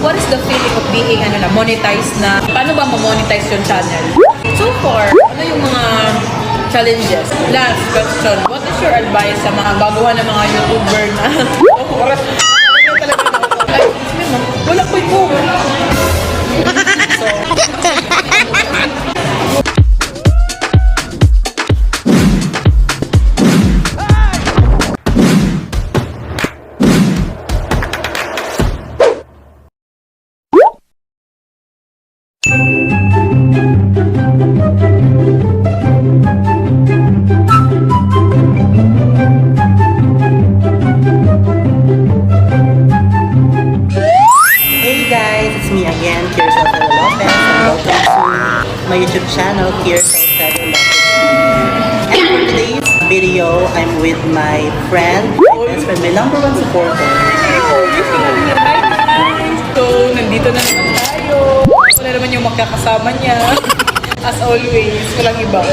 what is the feeling of being monetized na? Paano ba ma-monetize yung channel? So far, ano yung mga challenges? Last question, what is your advice sa mga baguhan ng mga YouTuber na oras? Ay, wala ko yung again, Kier's Alfredo Lopez, and welcome to my YouTube channel, Kier's Alfredo Lopez. And for today's video, I'm with my friend, my number one supporter. So, nandito na naman tayo. Wala naman yung makakasama niya. As always, walang iba.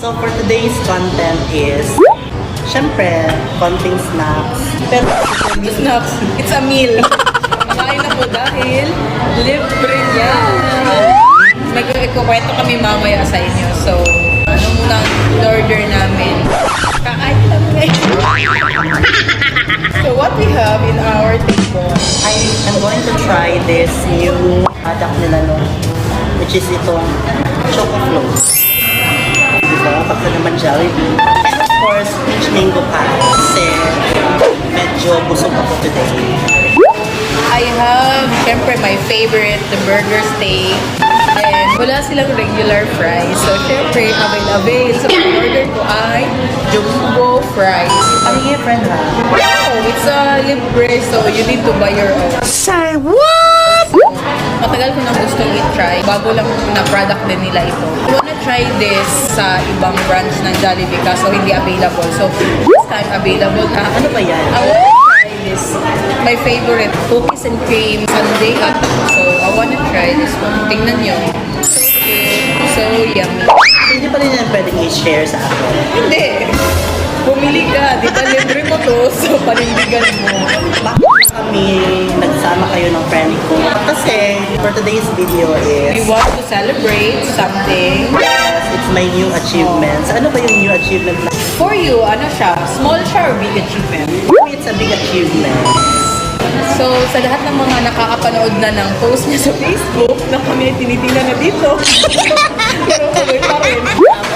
So for today's content is, syempre, konting snacks. Pero snacks, it's a meal. Makain na po dahil libre niya. May ikukwento kami mamaya sa inyo. So, ano muna order namin? Kakain lang So, what we have in our table? I'm going to try this new product nila, no? Which is itong Choco Floats. Diba? Pagka naman Jollibee. And of course, peach mango pie. Kasi medyo busog ako today. I have, syempre, my favorite, the burger steak. And wala silang regular fries. So, syempre, avail. So, ang order ko ay jumbo fries. Ano yung friend ha? Oh, it's a libre, so you need to buy your own. Say what? So, matagal ko nang gustong i-try. Bago lang na product din nila ito. I wanna try this sa ibang branch ng Jollibee kaso hindi available. So, this time available na. Ano ba yan? I wanna try this. My favorite, cookies and cream sundae hotdog. So, I wanna try this one. Tingnan nyo. So cute. So yummy. Hindi pa rin yan pwedeng i-share sa akin. Hindi. Bumili ka. Di ba libre mo to? So, panindigan mo. Bakit kami nagsama kayo ng friend ko? Kasi for today's video We is, want to celebrate something. yes, it's my new achievements. Ano ba yung new achievement na? For you, ano siya? Small siya or big achievement? For me, it's a big achievement. So, sa lahat ng mga nakakapanood na ng post niya sa Facebook, na kami ay tinitingnan na dito. Pero tuloy pa rin.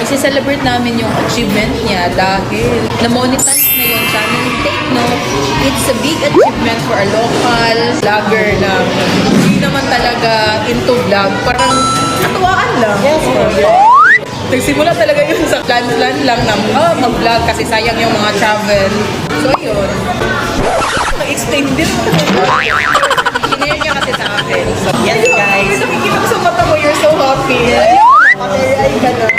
Isi-celebrate namin yung achievement niya dahil na-monetize na yung channel. Take note, it's a big achievement for a local vlogger na hindi naman talaga into vlog. Parang katuwaan lang. Yes, Nagsimula talaga yun sa plan-plan lang na mag-vlog kasi sayang yung mga travel. So, yun. Na-explain din mo. Kinare niya kasi sa akin. So, Yes, guys. nakikita ko sa mata mo, you're so happy. Ay, gano'n.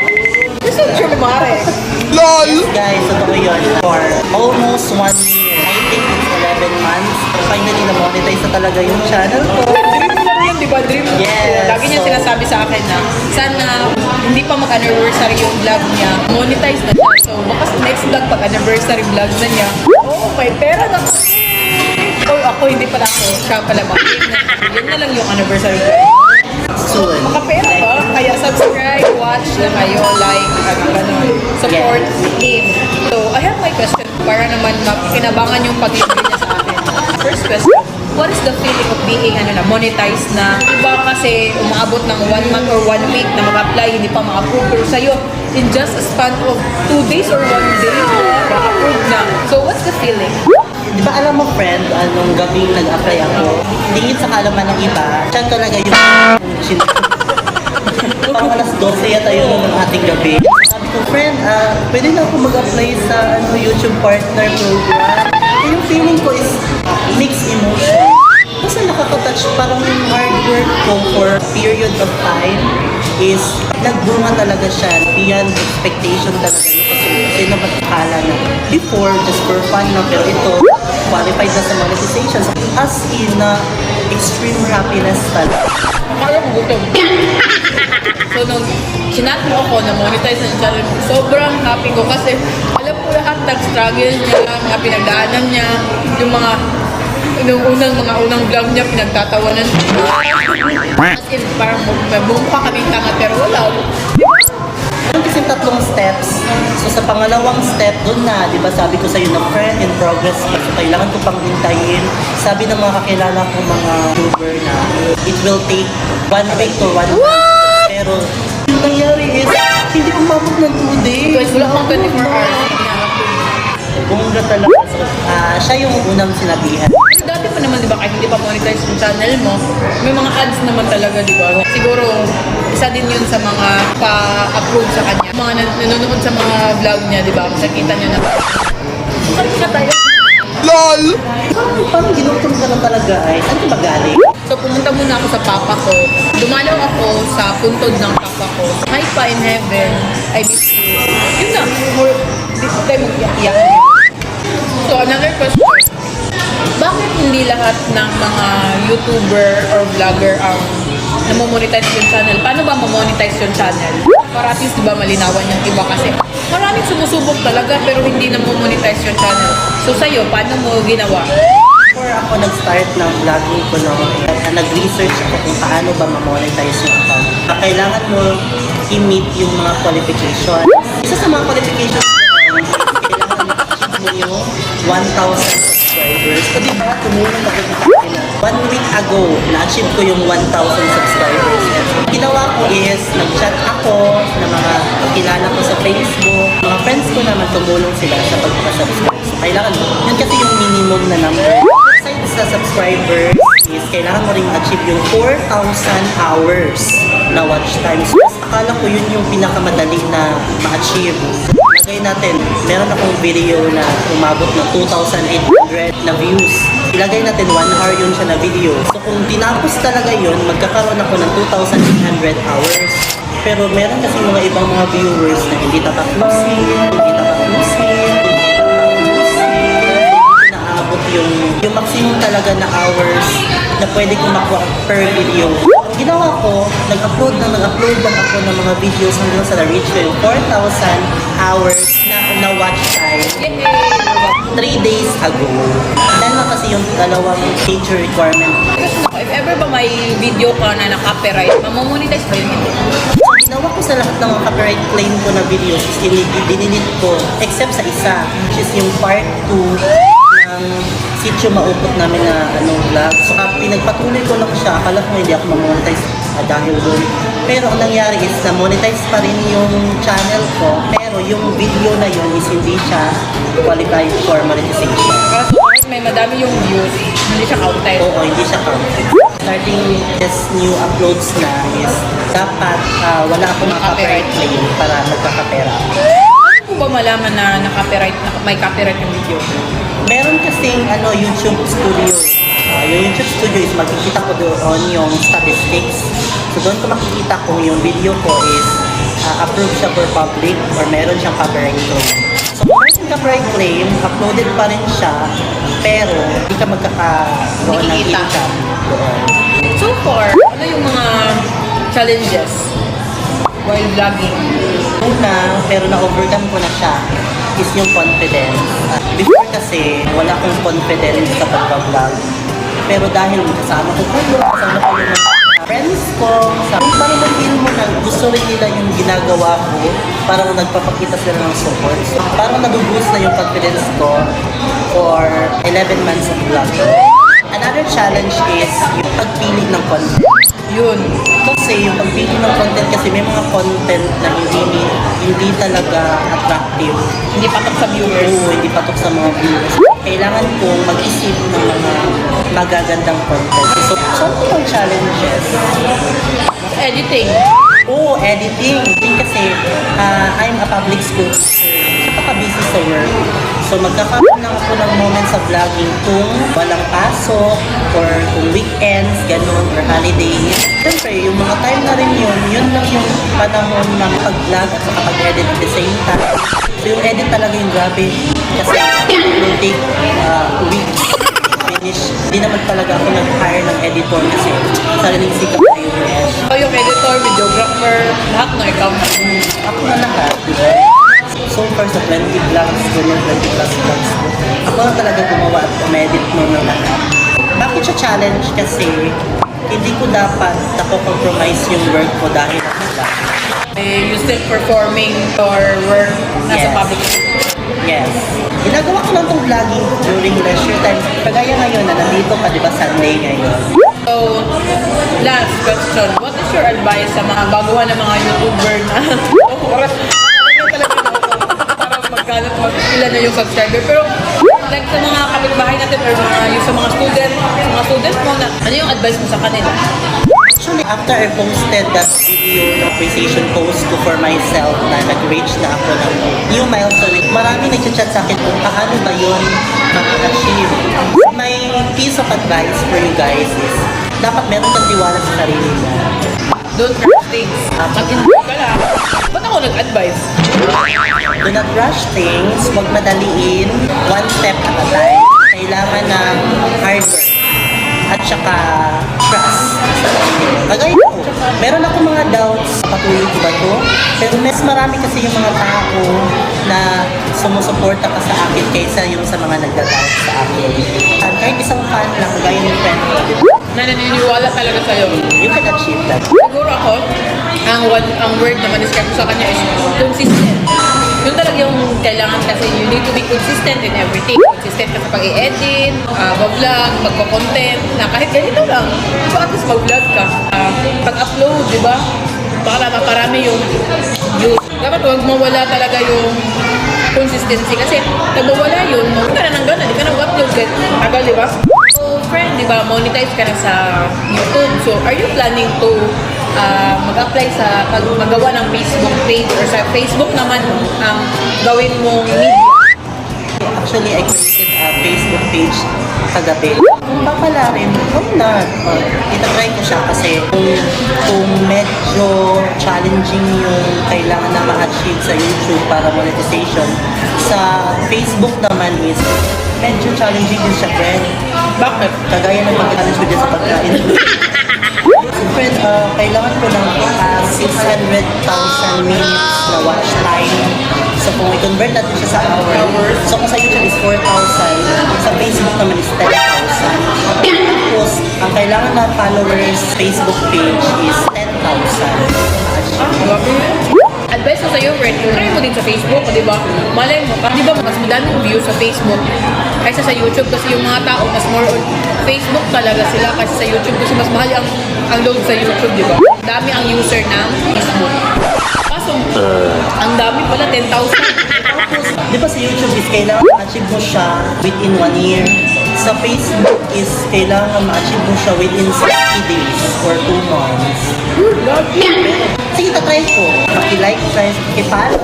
You're so dramatic. Yes, guys, totoo yun. For almost 1 year, I think it's 11 months, finally na-monetize na talaga yung channel ko. Dream mo lang yun, di ba? Dream mo. Yes, Lagi niya so- sinasabi sa akin na sana hindi pa mag-anniversary yung vlog niya. Monetize na siya. So, baka next vlog, pag-anniversary vlog na niya, oh, may pera na ko. Or ako, hindi pala ako. Siya pala ba? Yun na lang yung anniversary vlog. Soon. Makapera ba? Kaya subscribe, watch na kayo, like, ganun. Support him. So, I have my question para naman makinabangan yung pag-ibig niya sa akin. First question, what is the feeling of being monetized na iba kasi umaabot ng 1 month or 1 week na mag-apply, hindi pa ma-approve. Pero sa'yo, in just a span of 2 days or 1 day, ma-approve na. So, what's the feeling? Di ba alam mo, friend, anong gabing nag-apply ako? Tingin sa kalaman ng iba, siya talaga yung parang alas 12 yata yun ng ating gabi. Sabi ko, friend, pwede na ako mag-apply sa YouTube partner program. Yung feeling ko is mixed emotion. Kasi nakaka-touch parang yung hard work ko for a period of time is nagbunga talaga siya beyond expectation talaga yun. Kasi naman akala na before just for fun na, pero ito qualified na sa monetization as in extreme happiness talaga. Akala mo gutom. So, nung sinat mo ako na monetize ng channel ko, sobrang happy ko kasi alam ko lahat ng struggle niya, mga pinagdaanan niya, yung mga Nung mga unang vlog niya, pinagtatawanan. As in, parang bumpa kaming tanga, pero wala. Meron kasi tatlong steps. So sa pangalawang step, doon na, di ba sabi ko sa'yo na friend in progress pa. So kailangan ko pang hintayin. Sabi ng mga kakilala ko mga YouTuber na it will take 1 week to 1 month. Pero yung nangyari is, hindi umabot ng 2 days. Because wala akong 24 hours. Bongga talaga. So, siya yung unang sinabihan. Pero dati pa naman, di ba, kahit hindi pa monetize yung channel mo, may mga ads naman talaga, di ba? Siguro, isa din yun sa mga pa-approve sa kanya. Mga nanonood sa mga vlog niya, di ba? Makikita niyo na, saan ka tayo? LOL! Parang ginutom ka na talaga ay, saan ka magaling? So, pumunta muna ako sa papa ko. Dumalaw ako sa puntod ng papa ko. Hi pa in heaven, I miss you. Yun na, dito tayo mag-iyak. So, another question. Bakit hindi lahat ng mga YouTuber or vlogger ang namomonetize yung channel? Paano ba mamonetize yung channel? Para at least, di ba, malinawan yung iba kasi maraming sumusubok talaga pero hindi namomonetize yung channel. So, sa'yo, paano mo ginawa? Before ako nag-start ng vlogging ko, no, nag-research ako kung paano ba ma-monetize yung account. Kailangan mo i-meet yung mga qualification. Isa sa mga qualifications, kailangan mo yung 1,000 subscribers. So, di ba, tumulong ako sa akin na 1 week ago, na-achieve ko yung 1,000 subscribers. Ginawa ko is, nag-chat ako ng mga kilala ko sa Facebook. Mga friends ko naman tumulong sila sa pagpapasubscribe. So, kailangan mo, yun kasi yung minimum na number. Aside sa subscribers, is kailangan mo ring achieve yung 4,000 hours na watch time. So, akala ko yun yung pinakamadali na ma-achieve. Lagay natin, meron akong video na umabot ng 2,800 na views. Ilagay natin 1 hour yun siya na video. So kung tinapos talaga yun, magkakaroon ako ng 2,800 hours. Pero meron kasi mga ibang mga viewers na hindi tatapusin, naabot yung maximum talaga na hours na pwede kong makuha per video. Ginawa ko, nag-upload lang ako ng mga videos hanggang sa na-reach ko yung 4,000 hours na watch time 3 days ago. Dahil na kasi yung dalawang major requirement. Kasi if ever ba may video ka na na-copyright, mamomonetize ba yun? Ginawa ko sa lahat ng mga copyright claim ko na videos, dinilit ko, except sa isa, which is yung part 2 ng sitio maupot namin na vlog. So, pinagpatuloy ko lang siya. Akala ko hindi ako ma-monetize dahil doon. Pero ang nangyari is na-monetize pa rin yung channel ko. Pero yung video na yun is hindi siya qualified for monetization. Kaso kahit may madami yung views, hindi siya counted. Oo, hindi siya counted. Starting this new uploads na is dapat wala akong copyright claim para magkakapera. Paano mo ba malaman na may copyright yung video? Meron kasing YouTube Studio. Yung YouTube Studio is makikita ko doon yung statistics. So doon ko makikita kung yung video ko is approved siya for public or meron siyang copyright claim. So kung meron siyang copyright claim, uploaded pa rin siya, pero hindi ka magkakaroon ng Nakikita. income doon. So far, ano yung mga challenges while vlogging? Una, pero na-overcome ko na siya is yung confidence. Before kasi, wala akong confidence sa pag-vlog. Pero dahil kasama ko yung mga friends ko, parang mag-feel mo na gusto rin nila yung ginagawa ko, parang nagpapakita sila ng support. So, parang nag-boost na yung confidence ko for 11 months of vlog. Another challenge is yung pagpili ng content. Yun. Kasi yung pagpili ng content kasi may mga content na hindi talaga attractive. Hindi patok sa viewers. Oo, hindi patok sa mga viewers. Kailangan kong mag-isip ng mga magagandang content. So, ano yung challenges? Editing. Oo, editing. Kasi I'm a public school teacher. Napaka-busy sa work. So magkakaroon lang ako ng moment sa vlogging kung walang pasok or kung weekends, ganun, or holidays. Siyempre, yung mga time na rin yun lang yung panahon ng pag-vlog at saka pag-edit at the same time. So yung edit talaga yung grabe kasi it will take weeks finish. Hindi naman talaga ako nag-hire ng editor kasi sariling sikap na yung mesh. So yung editor, videographer, lahat na ikaw na. Ako na lahat, di ba? So far sa 20 vlogs ko, 20 plus vlogs ko, ako na talaga gumawa at umedit mo ng lahat. Bakit siya challenge? Kasi hindi ko dapat compromise yung work ko dahil ako lang. You still performing your work as a Yes. public. Yes. Ginagawa ko lang itong vlogging during leisure time. Kagaya ngayon na nandito ka, di ba, Sunday ngayon. So, last question. What is your advice sa mga baguhan ng mga YouTuber na oras talaga para magkalat ilan na yung subscriber. Pero like sa mga kapitbahay natin or yung sa mga students mo na ano yung advice mo sa kanila? Actually, after I posted that video, the appreciation post ko for myself na nag-reach na ako ng new milestone, marami nag-chat sa akin kung paano ba yun ma-achieve. My piece of advice for you guys is, dapat meron kang tiwala sa sarili mo. Don't rush things. Mag-enjoy ka lang. Ba't ako nag-advise? Do not rush things, huwag madaliin, one step at a time. Kailangan ng hard work at saka trust. Kagaya ko, meron ako mga doubts, patuloy ko ba to? Pero mas marami kasi yung mga tao na sumusuporta ka sa akin kaysa yung sa mga nagda-doubt sa akin. At kahit isang fan lang, kagaya ng friend ko, Na naniniwala talaga sa'yo. you can achieve that. Siguro ako, ang word na ma-describe ko sa kanya is consistent. Yun talaga yung kailangan kasi you need to be consistent in everything. Consistent ka sa pag-i-edit, mag-vlog, magko-content, na kahit ganito lang. So at least mag-vlog ka. Pag-upload, di ba? Para maparami yung views. Dapat huwag mawala talaga yung consistency kasi pag mawala yun, hindi ka na ng gana, di ka na mag-upload kahit agad, di ba? So, friend, di ba, monetize ka na sa YouTube. So, are you planning to mag-apply sa magawa ng Facebook page or sa Facebook naman ang gawin mong media? Actually, I created a Facebook page kagabi. Kung papala rin, why not? Itatry ko siya kasi kung medyo challenging yung kailangan na ma-achieve sa YouTube para monetization, sa Facebook naman is medyo challenging din siya, friend. Bakit? Kagaya ng pag-challenge ko dyan sa pagkain. So, friend, kailangan ko ng 600,000 minutes na watch time. So, kung i-convert natin siya sa hours, so kung sa YouTube is 4,000, sa Facebook naman is 10,000. Tapos, ang kailangan na followers Facebook page is 10,000. Grabe. Advice ko sa'yo, friend, try mo din sa Facebook, di ba? Malay mo, di ba mas madaming views sa Facebook kaysa sa YouTube kasi yung mga tao mas more on Facebook talaga sila kaysa sa YouTube kasi mas mahal ang load sa YouTube, di ba? Dami ang user ng Facebook. Kaso, ang dami pala, 10,000. Di ba sa YouTube is kailangan ma-achieve mo siya within 1 year? Sa Facebook is kailangan ma-achieve mo siya within 60 days or 2 months. Sige, tatry ko. Paki-like, guys, paki-follow.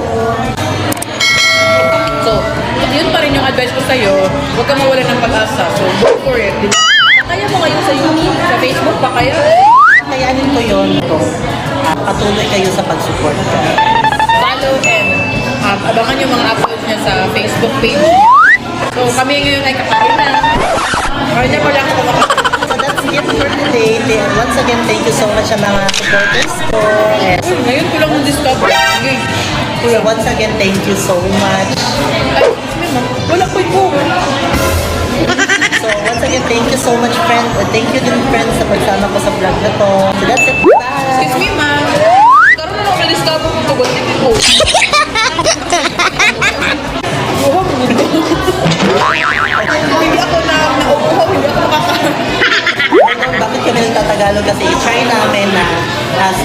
So, yun pa rin yung advice ko sa'yo, huwag ka mawala ng pag-asa. So, go for it, di ba? Kaya mo ngayon sa YouTube, sa Facebook, pa kaya? Kayanin ko yun. Patuloy kayo sa pag-support ko. Follow and abangan yung mga uploads niya sa Facebook page. So, kami ngayon ay kakain na. Kaya pa lang ako makakain. So that's it for today. Once again, thank you so much sa mga supporters ko. And Ngayon ko lang na-discover. Okay. so once again, thank you so much. Ay, wala ko ito. So once again, thank you so much, friend. Thank you din, friends, sa pagsama ko sa vlog na to. So that's it. Bye! Excuse me, ma. Karoon na ako na-discover kung ito. Ba't ito? Hindi ako nauuhaw. Hindi ako makakaroon. Bakit kami nagtatagalog? Kasi i-try namin na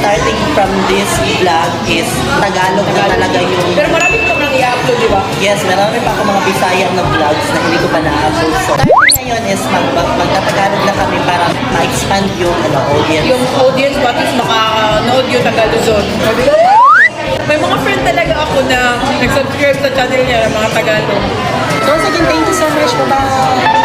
starting from this vlog is Tagalog na talaga yung... Pero marami ko nang i-upload, di ba? Yes, marami pa ako mga Bisaya na vlogs na hindi ko pa na-upload. So, starting ngayon is magtatagalog na kami para ma-expand yung audience. Yung audience ba, at least makanood yung Tagaluzon. May mga friend talaga ako na nag-subscribe sa channel niya ng mga Tagalog. So, once again, thank you so much. Bye-bye!